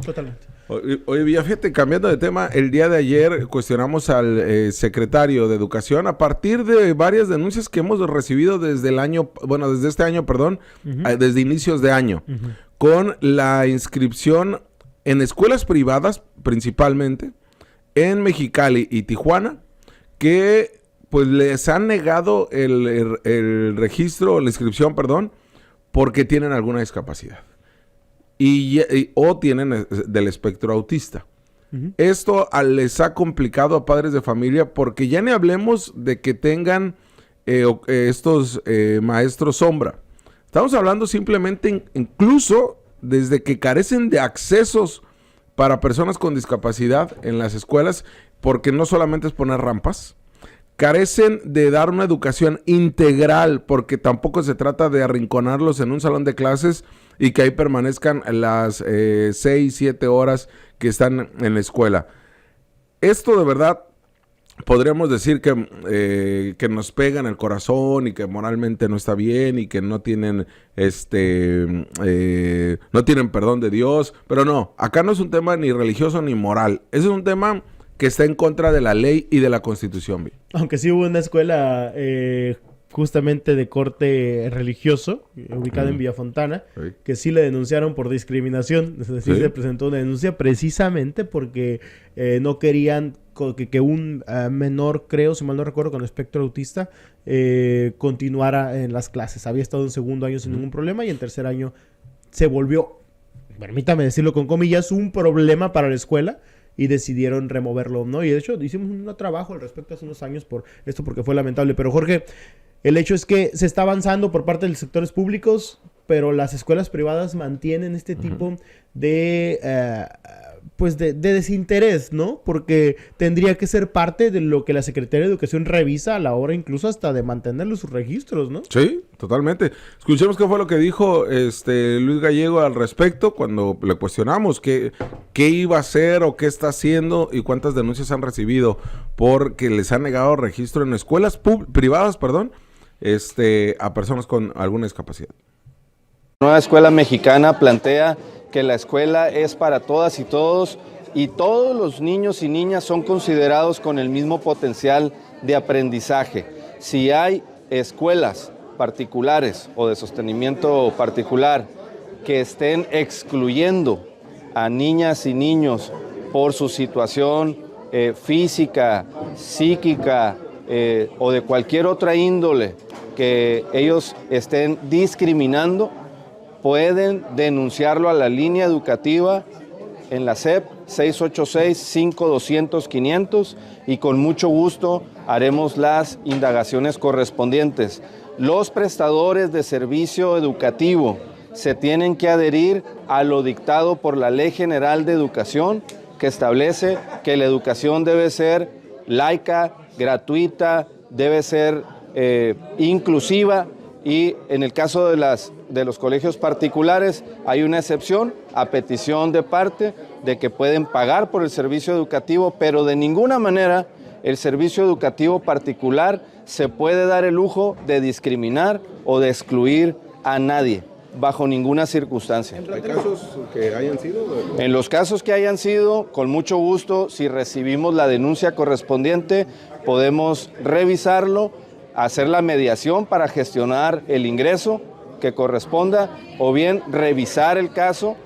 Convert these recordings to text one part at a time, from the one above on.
totalmente. Oye, Villafete, cambiando de tema, el día de ayer cuestionamos al secretario de Educación a partir de varias denuncias que hemos recibido desde desde este año, desde inicios de año, con la inscripción en escuelas privadas, principalmente, en Mexicali y Tijuana, que pues les han negado el registro, la inscripción, porque tienen alguna discapacidad. O tienen del espectro autista. Esto les ha complicado a padres de familia porque ya ni hablemos de que tengan estos maestros sombra. Estamos hablando simplemente incluso desde que carecen de accesos para personas con discapacidad en las escuelas, porque no solamente es poner rampas, carecen de dar una educación integral, porque tampoco se trata de arrinconarlos en un salón de clases y que ahí permanezcan las 6, 7 horas que están en la escuela. Esto de verdad podríamos decir que nos pega en el corazón y que moralmente no está bien y que no tienen no tienen perdón de Dios, pero no, acá no es un tema ni religioso ni moral, es un tema que está en contra de la ley y de la Constitución. Aunque sí hubo una escuela justamente de corte religioso, ubicada en Villafontana, que sí le denunciaron por discriminación. Es decir, se presentó una denuncia precisamente porque no querían que un menor, creo, si mal no recuerdo, con espectro autista, continuara en las clases. Había estado en segundo año sin ningún problema y en tercer año se volvió, permítame decirlo con comillas, un problema para la escuela. Y decidieron removerlo, ¿no? Y de hecho hicimos un trabajo al respecto hace unos años por esto porque fue lamentable. Pero Jorge, el hecho es que se está avanzando por parte de los sectores públicos, pero las escuelas privadas mantienen este tipo de desinterés, ¿no? Porque tendría que ser parte de lo que la Secretaría de Educación revisa a la hora incluso hasta de mantenerle sus registros, ¿no? Sí, totalmente. Escuchemos qué fue lo que dijo Luis Gallego al respecto cuando le cuestionamos qué iba a hacer o qué está haciendo y cuántas denuncias han recibido porque les han negado registro en escuelas privadas, a personas con alguna discapacidad. La nueva escuela mexicana plantea que la escuela es para todas y todos los niños y niñas son considerados con el mismo potencial de aprendizaje. Si hay escuelas particulares o de sostenimiento particular que estén excluyendo a niñas y niños por su situación física, psíquica o de cualquier otra índole que ellos estén discriminando, pueden denunciarlo a la línea educativa en la SEP 686-5200-500 y con mucho gusto haremos las indagaciones correspondientes. Los prestadores de servicio educativo se tienen que adherir a lo dictado por la Ley General de Educación, que establece que la educación debe ser laica, gratuita, debe ser inclusiva. Y en el caso de los colegios particulares hay una excepción a petición de parte de que pueden pagar por el servicio educativo, pero de ninguna manera el servicio educativo particular se puede dar el lujo de discriminar o de excluir a nadie, bajo ninguna circunstancia. ¿Hay casos que hayan sido? En los casos que hayan sido, con mucho gusto, si recibimos la denuncia correspondiente, podemos revisarlo, hacer la mediación para gestionar el ingreso que corresponda o bien revisar el caso,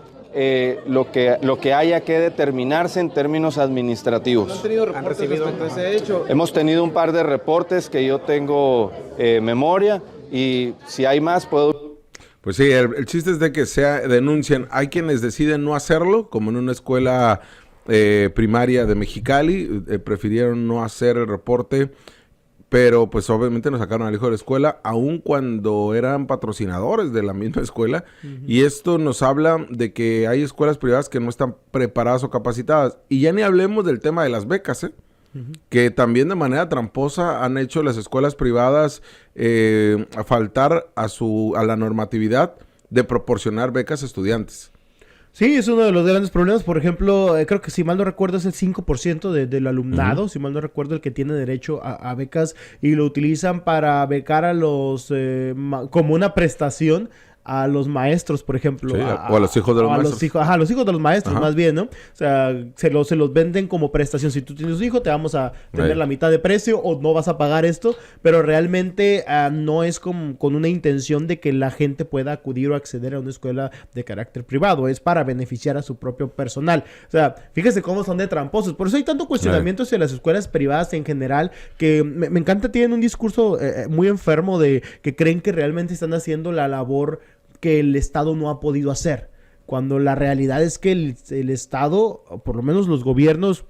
lo que haya que determinarse en términos administrativos. ¿Han tenido reportes respecto a ese hecho? Hemos tenido un par de reportes que yo tengo memoria y si hay más puedo... Pues sí, el chiste es de que se denuncian. Hay quienes deciden no hacerlo, como en una escuela primaria de Mexicali, prefirieron no hacer el reporte. Pero pues obviamente nos sacaron al hijo de la escuela, aun cuando eran patrocinadores de la misma escuela. Y esto nos habla de que hay escuelas privadas que no están preparadas o capacitadas. Y ya ni hablemos del tema de las becas, que también de manera tramposa han hecho las escuelas privadas a faltar a la normatividad de proporcionar becas a estudiantes. Sí, es uno de los grandes problemas. Por ejemplo, creo que si mal no recuerdo es el 5% del alumnado, si mal no recuerdo, el que tiene derecho a becas y lo utilizan para becar a los, como una prestación a los maestros, por ejemplo. Sí, o a los hijos de los maestros. A los hijos de los maestros, más bien, ¿no? O sea, se los venden como prestación. Si tú tienes un hijo, te vamos a tener la mitad de precio o no vas a pagar esto, pero realmente no es con una intención de que la gente pueda acudir o acceder a una escuela de carácter privado. Es para beneficiar a su propio personal. O sea, fíjese cómo son de tramposos. Por eso hay tanto cuestionamiento hacia las escuelas privadas en general, que me encanta, tienen un discurso muy enfermo de que creen que realmente están haciendo la labor que el Estado no ha podido hacer, cuando la realidad es que el Estado, o por lo menos los gobiernos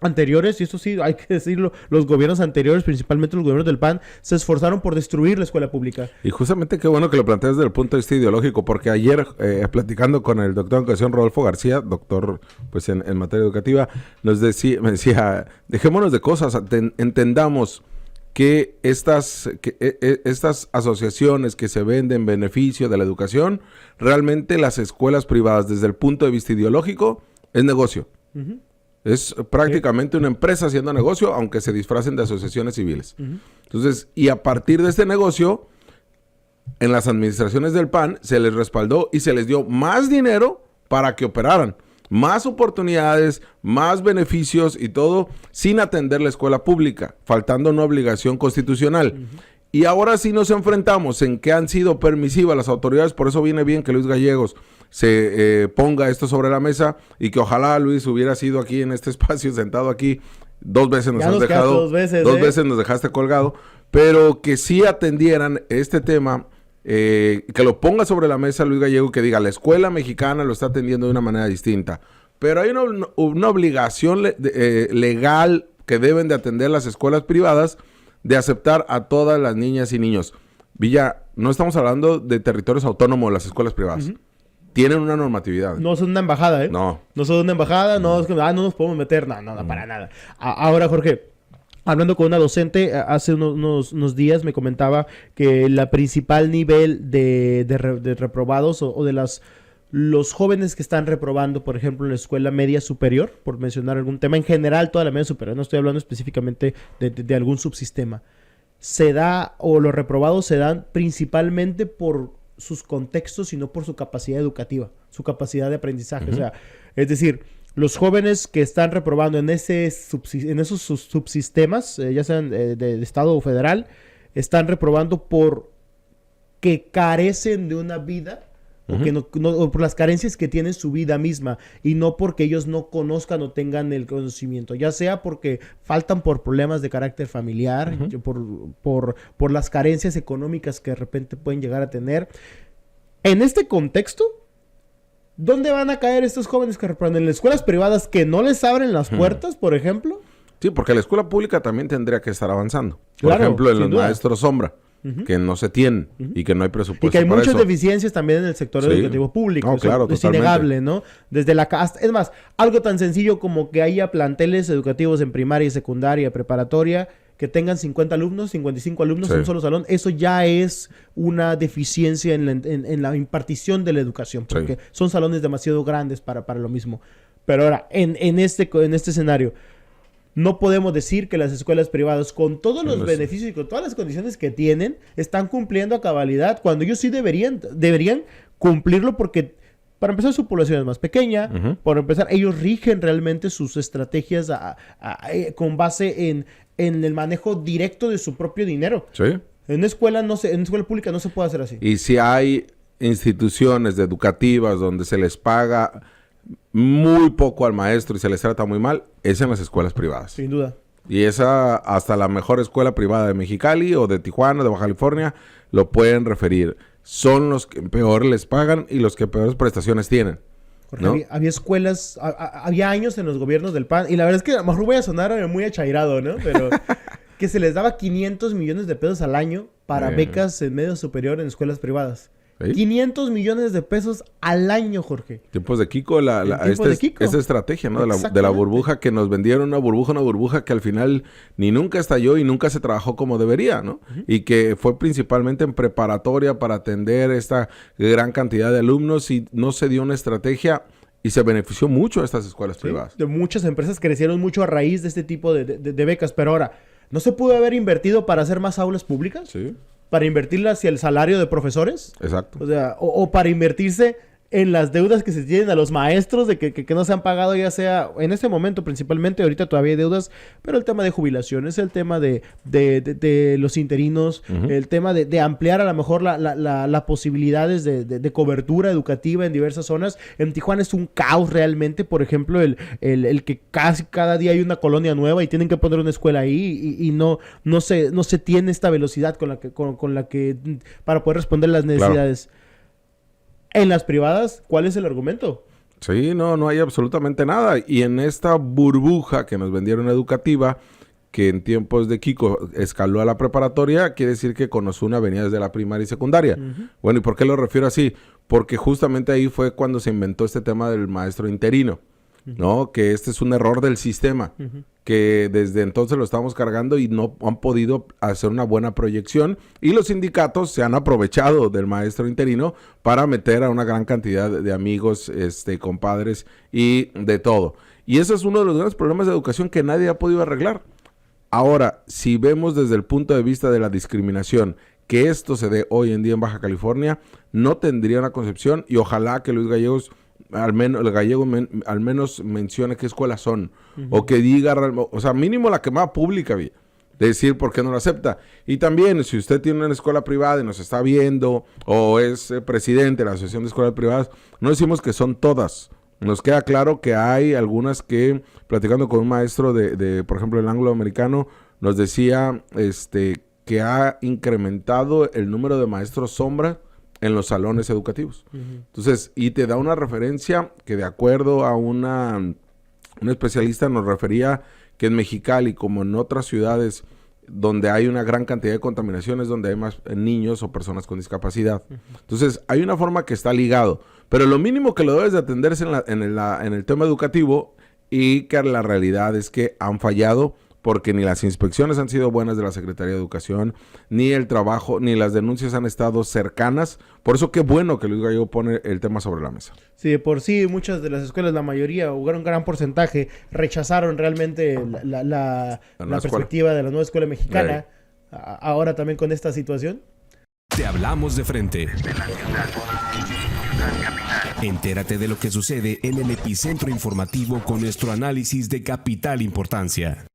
anteriores, y eso sí hay que decirlo, los gobiernos anteriores, principalmente los gobiernos del PAN, se esforzaron por destruir la escuela pública. Y justamente qué bueno que lo planteas desde el punto de vista ideológico, porque ayer platicando con el doctor en educación Rodolfo García, doctor pues en materia educativa, me decía, dejémonos de cosas, entendamos que estas asociaciones que se venden en beneficio de la educación, realmente las escuelas privadas desde el punto de vista ideológico es negocio. Uh-huh. Es prácticamente una empresa haciendo negocio, aunque se disfracen de asociaciones civiles. Uh-huh. Entonces, y a partir de este negocio, en las administraciones del PAN se les respaldó y se les dio más dinero para que operaran. Más oportunidades, más beneficios y todo sin atender la escuela pública, faltando una obligación constitucional. Uh-huh. Y ahora sí nos enfrentamos en que han sido permisivas las autoridades, por eso viene bien que Luis Gallegos se ponga esto sobre la mesa y que ojalá Luis hubiera sido aquí en este espacio, sentado aquí. 2 veces nos has dejado, 2 veces nos dejaste colgado, pero que sí atendieran este tema. Que lo ponga sobre la mesa Luis Gallego, que diga, la escuela mexicana lo está atendiendo de una manera distinta. Pero hay una obligación legal que deben de atender las escuelas privadas de aceptar a todas las niñas y niños. Villa, no estamos hablando de territorios autónomos las escuelas privadas. Uh-huh. Tienen una normatividad. No son una embajada, ¿eh? No. No son una embajada, no es que no nos podemos meter, no, para nada. Ahora, Jorge, hablando con una docente, hace unos días me comentaba que el principal nivel de reprobados o de los jóvenes que están reprobando, por ejemplo, en la escuela media superior, por mencionar algún tema, en general toda la media superior, no estoy hablando específicamente de algún subsistema, los reprobados se dan principalmente por sus contextos y no por su capacidad educativa, su capacidad de aprendizaje. Uh-huh. O sea, es decir, los jóvenes que están reprobando en esos subsistemas, ya sean de Estado o federal, están reprobando por que carecen de una vida, uh-huh, o por las carencias que tiene su vida misma, y no porque ellos no conozcan o tengan el conocimiento, ya sea porque faltan por problemas de carácter familiar, uh-huh, por las carencias económicas que de repente pueden llegar a tener. En este contexto, ¿dónde van a caer estos jóvenes que reproban? ¿En las escuelas privadas que no les abren las puertas, por ejemplo? Sí, porque la escuela pública también tendría que estar avanzando. Por ejemplo, en los maestros sombra, uh-huh, que no se tienen, uh-huh, y que no hay presupuesto. Y que hay muchas deficiencias también en el sector educativo público. No, claro, es innegable, ¿no? Desde es más, algo tan sencillo como que haya planteles educativos en primaria, secundaria, preparatoria, que tengan 50 alumnos, 55 alumnos en un solo salón. Eso ya es una deficiencia en la impartición de la educación, porque son salones demasiado grandes para lo mismo. Pero ahora, en este escenario, no podemos decir que las escuelas privadas, con todos los beneficios y con todas las condiciones que tienen, están cumpliendo a cabalidad, cuando ellos sí deberían cumplirlo, porque para empezar su población es más pequeña, uh-huh, por empezar ellos rigen realmente sus estrategias con base en el manejo directo de su propio dinero. Sí. En una escuela pública no se puede hacer así. Y si hay instituciones educativas donde se les paga muy poco al maestro y se les trata muy mal, es en las escuelas privadas. Sin duda. Y esa, hasta la mejor escuela privada de Mexicali o de Tijuana, de Baja California, lo pueden referir. Son los que peor les pagan y los que peores prestaciones tienen. Jorge, ¿no? había escuelas, había años en los gobiernos del PAN, y la verdad es que a lo mejor voy a sonar muy achairado, ¿no? Pero que se les daba 500 millones de pesos al año para becas en medio superior en escuelas privadas. ¿Sí? 500 millones de pesos al año, Jorge. Tiempos de Kiko, esta estrategia, ¿no? De la burbuja que nos vendieron, una burbuja que al final ni nunca estalló y nunca se trabajó como debería, ¿no? Uh-huh. Y que fue principalmente en preparatoria para atender esta gran cantidad de alumnos y no se dio una estrategia y se benefició mucho a estas escuelas privadas. De muchas empresas crecieron mucho a raíz de este tipo de becas, pero ahora, ¿no se pudo haber invertido para hacer más aulas públicas? Sí. para invertirla hacia el salario de profesores. Exacto. O sea, o para invertirse en las deudas que se tienen a los maestros de que no se han pagado, ya sea en este momento principalmente, ahorita todavía hay deudas, pero el tema de jubilaciones, el tema de los interinos, el tema de ampliar a lo mejor las posibilidades de cobertura educativa en diversas zonas. En Tijuana es un caos realmente, por ejemplo, el que casi cada día hay una colonia nueva y tienen que poner una escuela ahí y no se tiene esta velocidad con la que para poder responder las necesidades. Claro. En las privadas, ¿cuál es el argumento? Sí, no hay absolutamente nada. Y en esta burbuja que nos vendieron educativa, que en tiempos de Kiko escaló a la preparatoria, quiere decir que con Osuna venía desde la primaria y secundaria. Bueno, ¿y por qué lo refiero así? Porque justamente ahí fue cuando se inventó este tema del maestro interino, ¿no? Que este es un error del sistema, que desde entonces lo estamos cargando y no han podido hacer una buena proyección, y los sindicatos se han aprovechado del maestro interino para meter a una gran cantidad de amigos, compadres y de todo. Y ese es uno de los grandes problemas de educación que nadie ha podido arreglar. Ahora, si vemos desde el punto de vista de la discriminación, que esto se dé hoy en día en Baja California, no tendría una concepción, y ojalá que Luis Gallegos al menos mencione qué escuelas son, o que diga, o sea, mínimo la quemada pública, decir por qué no lo acepta. Y también, si usted tiene una escuela privada y nos está viendo, o es presidente de la Asociación de Escuelas Privadas, no decimos que son todas. Nos queda claro que hay algunas que, platicando con un maestro de por ejemplo, el angloamericano, nos decía que ha incrementado el número de maestros sombra en los salones educativos. Entonces, y te da una referencia que, de acuerdo a un especialista, nos refería que en Mexicali, como en otras ciudades donde hay una gran cantidad de contaminaciones, donde hay más niños o personas con discapacidad. Entonces, hay una forma que está ligado, pero lo mínimo que lo debes de atenderse en el tema educativo, y que la realidad es que han fallado, porque ni las inspecciones han sido buenas de la Secretaría de Educación, ni el trabajo, ni las denuncias han estado cercanas. Por eso qué bueno que Luis Gallego pone el tema sobre la mesa. Sí, de por sí muchas de las escuelas, la mayoría, o un gran porcentaje, rechazaron realmente la perspectiva de la nueva escuela mexicana. Ahora también con esta situación. Te hablamos de frente. Entérate de lo que sucede en el epicentro informativo con nuestro análisis de capital importancia.